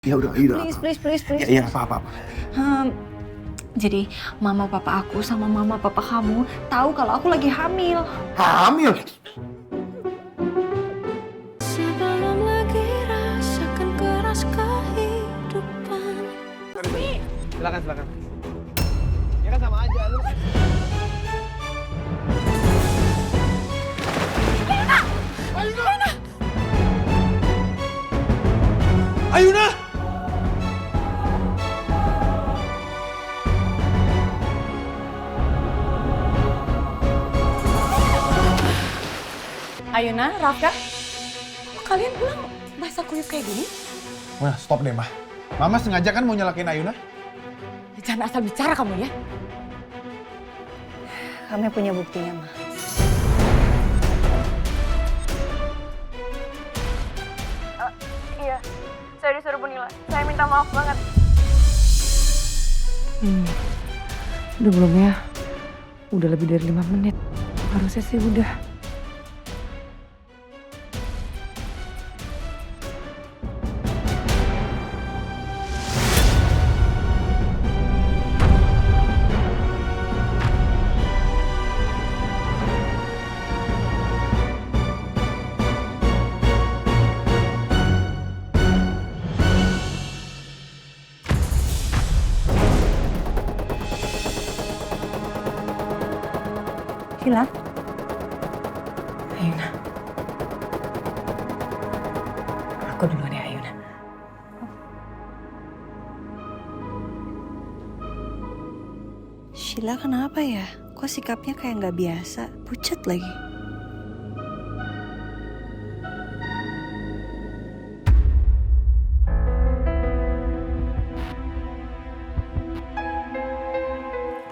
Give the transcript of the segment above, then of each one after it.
Ya udah, ya udah. Please. Ya, apa. Jadi mama papa aku sama mama papa kamu tahu kalau aku lagi hamil. Hamil? Sebelum lagi rasakan keras kehidupan. Silakan. Ya kan sama aja lu. Ayuna! Ayuna, Rafka, kalian pulang basah kuyup kayak gini? Nah, stop deh, Mah. Mama sengaja kan mau nyalakin Ayuna? Jangan asal bicara kamu ya. Kami punya buktinya, Ma. Iya, saya disuruh Bu Nila. Saya minta maaf banget. Udah belum ya? Udah lebih dari 5 menit. Harusnya sih udah. Hilang? Ayuna. Aku duluan ya, Ayuna. Sheila kenapa ya? Kok sikapnya kayak nggak biasa? Pucat lagi.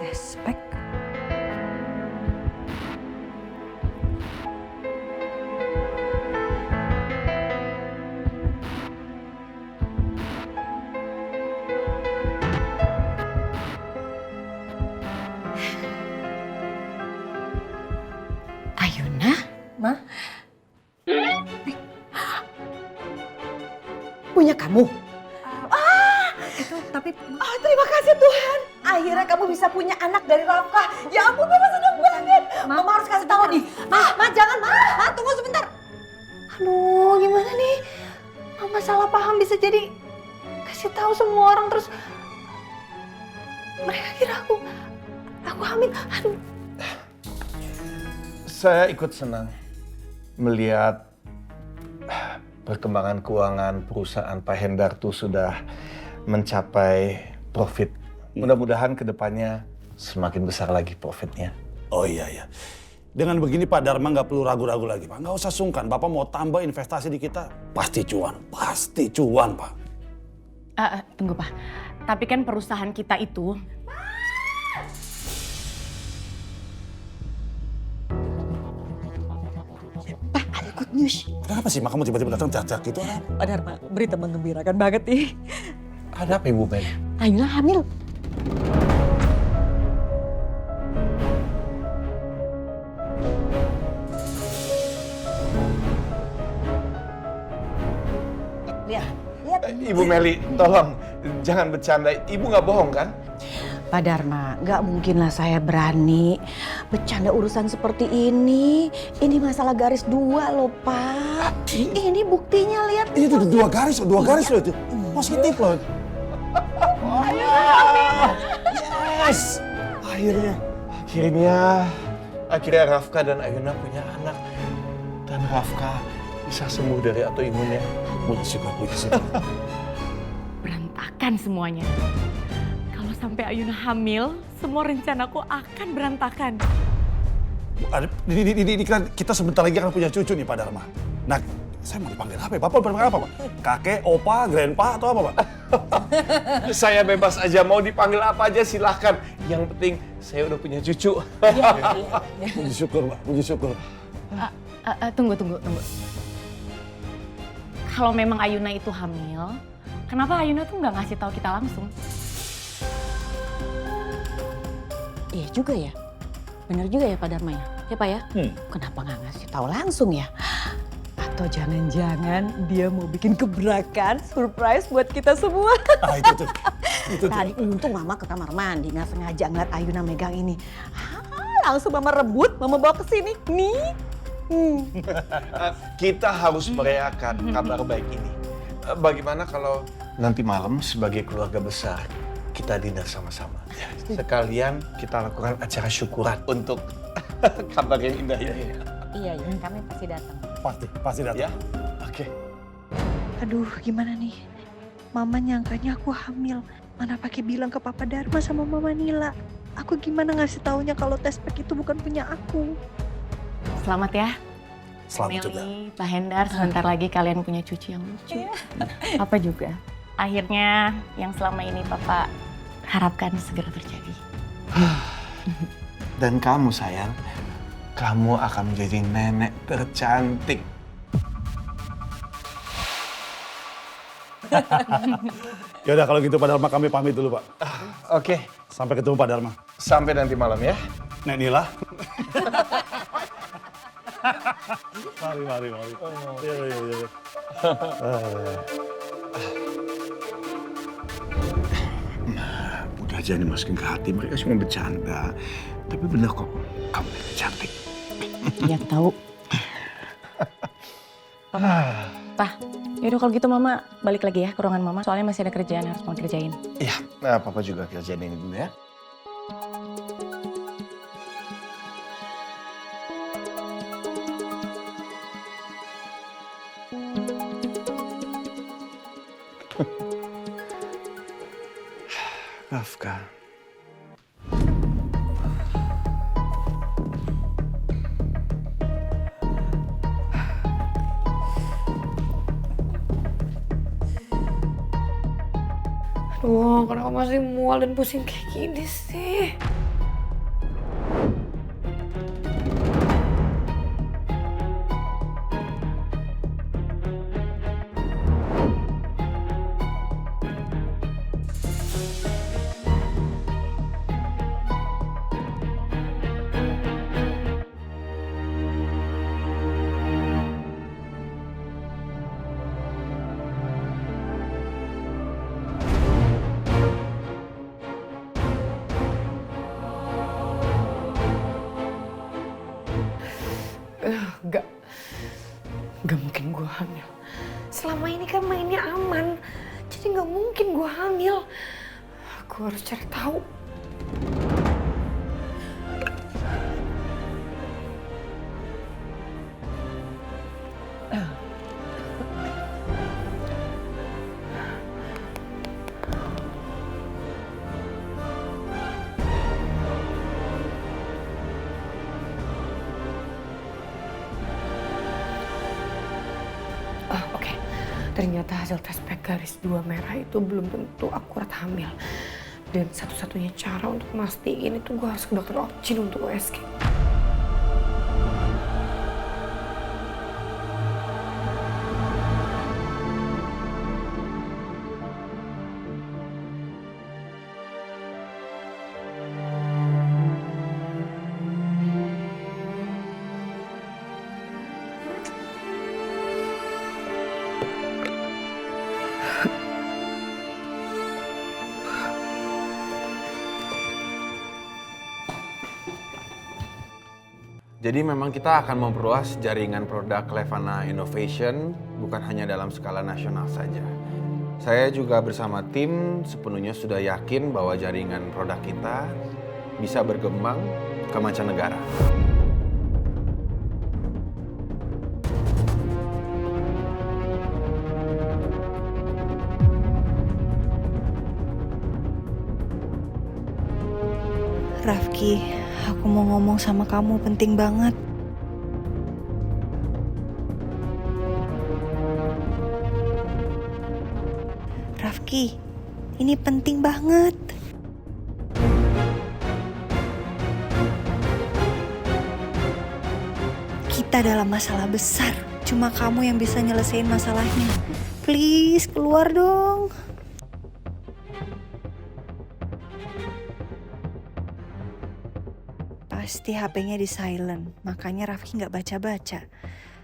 Respect. Ayuna? Ma? Punya kamu? Itu tapi Terima kasih Tuhan. Akhirnya kamu bisa punya anak dari Rafka. Ya ampun, Mama senang banget. Mama harus kasih tahu nih. Ma, jangan, Ma, tunggu sebentar. aduh, gimana nih? Mama salah paham bisa jadi kasih tahu semua orang terus mereka kira aku hamil. Aduh. Saya ikut senang melihat perkembangan keuangan perusahaan Pak Hendarto sudah mencapai profit. Mudah-mudahan kedepannya semakin besar lagi profitnya. Oh iya. Dengan begini Pak Dharma nggak perlu ragu-ragu lagi Pak. Nggak usah sungkan. Bapak mau tambah investasi di kita, pasti cuan Pak. Tunggu, Pak. Tapi kan perusahaan kita itu... Pak, ada good news. Kenapa sih Mak kamu tiba-tiba datang teriak gitu? Pak Dharma, berita menggembirakan banget nih. Ada apa Ibu Mel? Ayuna hamil. Lihat. Ibu Meli, tolong jangan bercanda. Ibu nggak bohong kan? Pak Dharma, nggak mungkin lah saya berani bercanda urusan seperti ini. Ini masalah garis 2 loh, Pak. Ini buktinya, lihat. Itu dua garis loh itu. Positif loh. Yes! Akhirnya Rafka dan Ayuna punya anak. Dan Rafka bisa sembuh dari autoimunnya. Puji syukur. Berantakan semuanya. Kalau sampai Ayuna hamil, semua rencanaku akan berantakan. Ini kan kita sebentar lagi akan punya cucu nih Pak Dharma. Nah, saya mau dipanggil apa ya? Bapak dipanggil apa Pak? Kakek, opa, grandpa atau apa Pak? Saya bebas aja, mau dipanggil apa aja silahkan. Yang penting saya udah punya cucu. Puji syukur Pak, puji syukur. Tunggu. Kalau memang Ayuna itu hamil, kenapa Ayuna tuh nggak ngasih tahu kita langsung? Iya juga ya. Bener juga ya Pak Dharma ya. Ya Pak ya? Kenapa nggak ngasih tahu langsung ya? Atau jangan-jangan dia mau bikin gebrakan, surprise buat kita semua. Ah, itu tuh. Tadi untung mama ke kamar mandi, nggak sengaja ngeliat Ayuna megang ini. Langsung mama rebut, mama bawa ke sini. Nih. Kita harus merayakan kabar baik ini. Bagaimana kalau nanti malam sebagai keluarga besar kita dinner sama-sama? Sekalian kita lakukan acara syukuran untuk kabar yang indah ini. Iya, kami pasti datang. Pasti datang. Ya? Oke. Aduh, gimana nih? Mama nyangkanya aku hamil. Mana pakai bilang ke Papa Dharma sama Mama Nila. Aku gimana ngasih taunya kalau test pack itu bukan punya aku? Selamat ya. Selamat juga. Meli, Pak Hendar, sebentar lagi kalian punya cucu yang lucu. Papa juga. Akhirnya yang selama ini Papa harapkan segera terjadi. Dan kamu sayang, kamu akan menjadi nenek tercantik. Yaudah kalau gitu Pak Dharma kami pamit dulu Pak. Oke, Sampai ketemu Pak Dharma. sampai nanti malam ya. Nek Nila. Mari. Iya. Udah aja dimasukin ke hati, mereka semua bercanda. Tapi bener kok, kamu nenek cantik. Iya tahu. Pak, yaudah kalau gitu Mama balik lagi ya ke ruangan Mama. Soalnya masih ada kerjaan yang harus Mama kerjain. Iya, nah Papa juga kerjain ini dulu ya. Rafka. Aduh, kenapa masih mual dan pusing kayak gini sih? Gak mungkin gue hamil. Selama ini kan mainnya aman, jadi gak mungkin gue hamil. Gue harus cari tahu. Oke. Ternyata hasil tes pack garis 2 merah itu belum tentu akurat hamil. Dan satu-satunya cara untuk mastiin itu gue harus ke dokter Opcin untuk USG. Jadi memang kita akan memperluas jaringan produk Levana Innovation bukan hanya dalam skala nasional saja. Saya juga bersama tim sepenuhnya sudah yakin bahwa jaringan produk kita bisa berkembang ke mancanegara. Rafki, aku mau ngomong sama kamu penting banget. Rafki, ini penting banget. Kita dalam masalah besar. Cuma kamu yang bisa nyelesain masalahnya. Please, keluar dong. Pasti HP-nya di silent, makanya Rafki nggak baca-baca.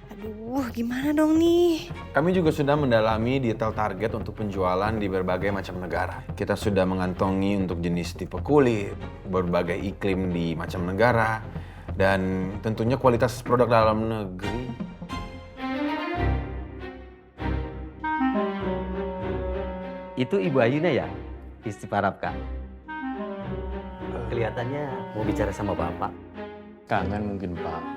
Aduh. Aduh, gimana dong nih? Kami juga sudah mendalami detail target untuk penjualan di berbagai macam negara. Kita sudah mengantongi untuk jenis tipe kulit, berbagai iklim di macam negara, dan tentunya kualitas produk dalam negeri. Itu Ibu Ayuna ya? Istri Pak Rafka? Kelihatannya mau bicara sama Bapak. Kangen mungkin, Pak.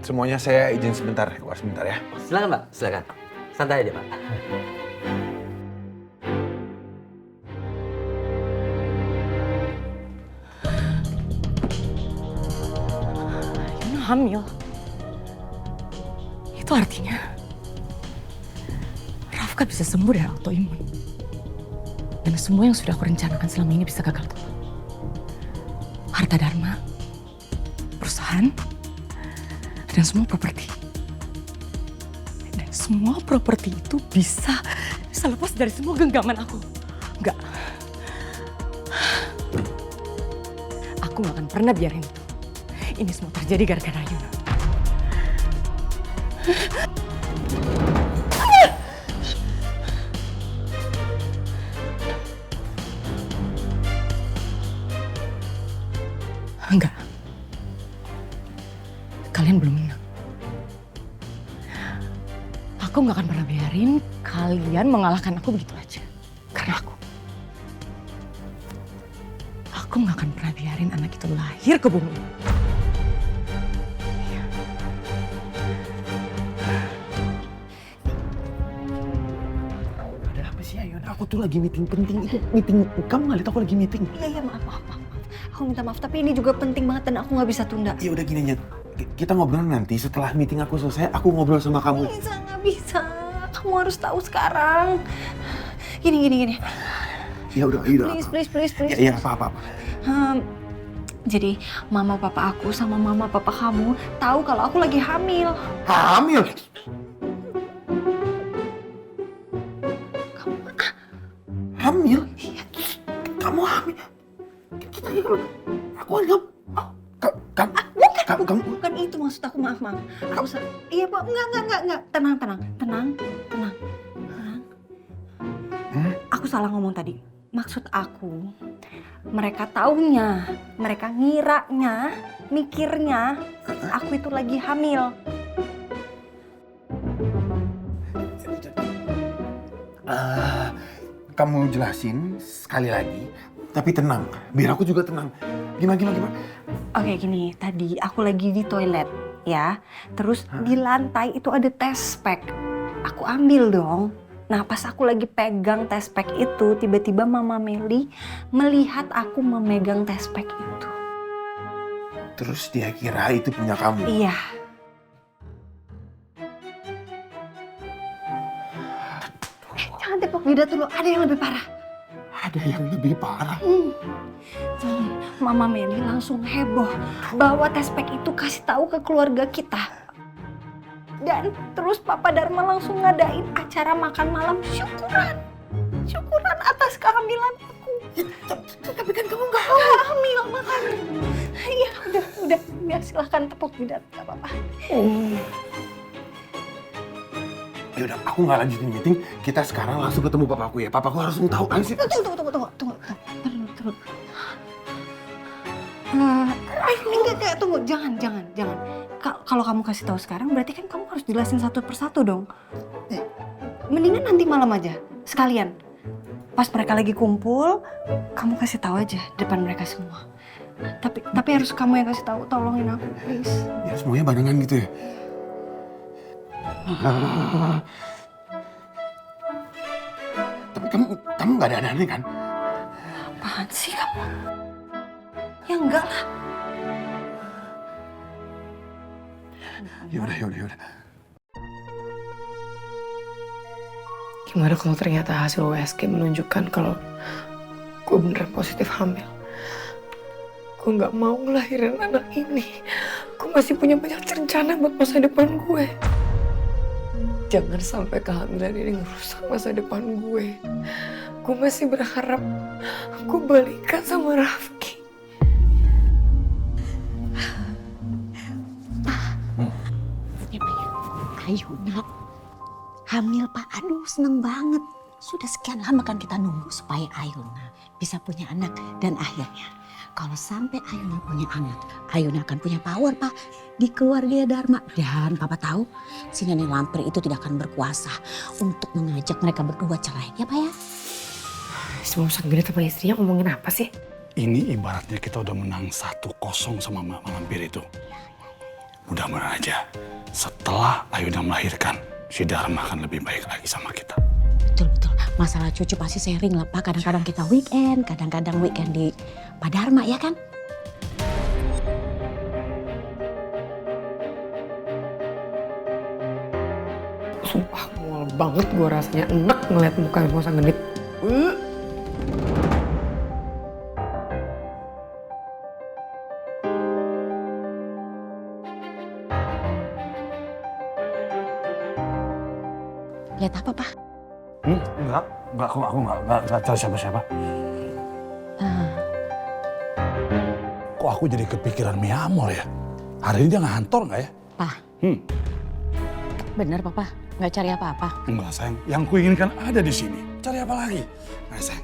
Semuanya saya izin sebentar, keluar sebentar ya. Silakan Pak, silakan. Santai aja Pak. Ayuna hamil. Itu artinya Rafka bisa sembuh dari autoimun. Dan semua yang sudah aku rencanakan selama ini bisa gagal total. Harta Dharma, perusahaan, dan semua properti. Dan semua properti itu bisa lepas dari semua genggaman aku. Enggak. Aku gak akan pernah biarin itu. Ini semua terjadi gara-gara Ayuna. Enggak. Kalian belum menang. Aku gak akan pernah biarin kalian mengalahkan aku begitu aja. Karena aku gak akan pernah biarin anak itu lahir ke bumi. Ada apa sih Ayuna? Aku tuh lagi meeting penting. Itu meeting, kamu nggak lihat aku lagi meeting? Iya, maaf. Aku minta maaf, tapi ini juga penting banget dan aku nggak bisa tunda. Ya udah gini aja, kita ngobrol nanti setelah meeting aku selesai, aku ngobrol sama kamu. Nggak bisa. Kamu harus tahu sekarang. Gini. Ya udah. Please. Ya, apa. Jadi mama papa aku sama mama papa kamu tahu kalau aku lagi hamil. Hamil? Hamil? Iya. Kamu hamil? Aku kan kamu. Bukan itu maksud aku, maaf. Iya, Pak. Enggak. Tenang. Aku salah ngomong tadi. Maksud aku, mereka taunya, mereka ngiranya, mikirnya aku itu lagi hamil. Kamu jelasin sekali lagi, tapi tenang. Biar aku juga tenang. Gimana? Oke, gini. Tadi aku lagi di toilet, ya. Terus di lantai itu ada test pack. Aku ambil dong. Nah, pas aku lagi pegang test pack itu, tiba-tiba Mama Meli melihat aku memegang test pack itu. Terus dia kira itu punya kamu? Iya. Jangan tepok lidah dulu, ada yang lebih parah. Ada yang lebih parah? Mama Meli langsung heboh bawa test pack itu kasih tahu ke keluarga kita. Dan terus Papa Dharma langsung ngadain acara makan malam syukuran atas kehamilan aku. Tapi kan kamu nggak hamil, makanya. Ya udah, biar silahkan tepuk lidah, nggak apa-apa. Ya udah, aku nggak lanjutin meeting. Kita sekarang langsung ketemu papaku ya. Papaku harus tahu kan sih. Tunggu. Enggak, tunggu, jangan. Kalau kamu kasih tahu sekarang, berarti kan kamu harus jelasin satu persatu dong. Mendingan nanti malam aja, sekalian. Pas mereka lagi kumpul, kamu kasih tahu aja depan mereka semua. Tapi harus kamu yang kasih tahu, tolongin aku, please. Ya semuanya barengan gitu ya. Tapi kamu nggak ada aneh kan? Apaan sih kamu? Ya enggak lah. Ya udah. Gimana kalau ternyata hasil USG menunjukkan kalau gue beneran positif hamil? Gue nggak mau ngelahirin anak ini. Gue masih punya banyak rencana buat masa depan gue. Jangan sampai kehamilan ini ngerusak masa depan gue. gue masih berharap gue balikan sama Rafki. Ayo nak, hamil Pak. Aduh seneng banget. Sudah sekian lama kan kita nunggu supaya Ayuna bisa punya anak. Dan akhirnya kalau sampai Ayuna punya anak, Ayuna akan punya power Pak di keluarga Dharma. Dan Papa tahu si nenek lampir itu tidak akan berkuasa untuk mengajak mereka berdua cerai. Ya Pak ya? Semua Mas Gede sama istrinya ngomongin apa sih? Ini ibaratnya kita udah menang 1-0 sama Mama Lampir itu. Mudah-mudahan aja setelah Ayuna melahirkan, si Dharma akan lebih baik lagi sama kita. Betul-betul. Masalah cucu pasti sharing lah Pak. Kadang-kadang kita weekend, kadang-kadang weekend di Pak Dharma ya kan? Sumpah mual banget gue rasanya, enak ngeliat muka Mas Genit. Lihat apa Pak? Enggak, aku enggak cari siapa-siapa. Kok aku jadi kepikiran Mia Amor ya? Hari ini dia ngantor nggak ya? Pak. Bener Papa, nggak cari apa-apa. Enggak sayang, yang kuinginkan ada di sini. Cari apa lagi? Nah sayang,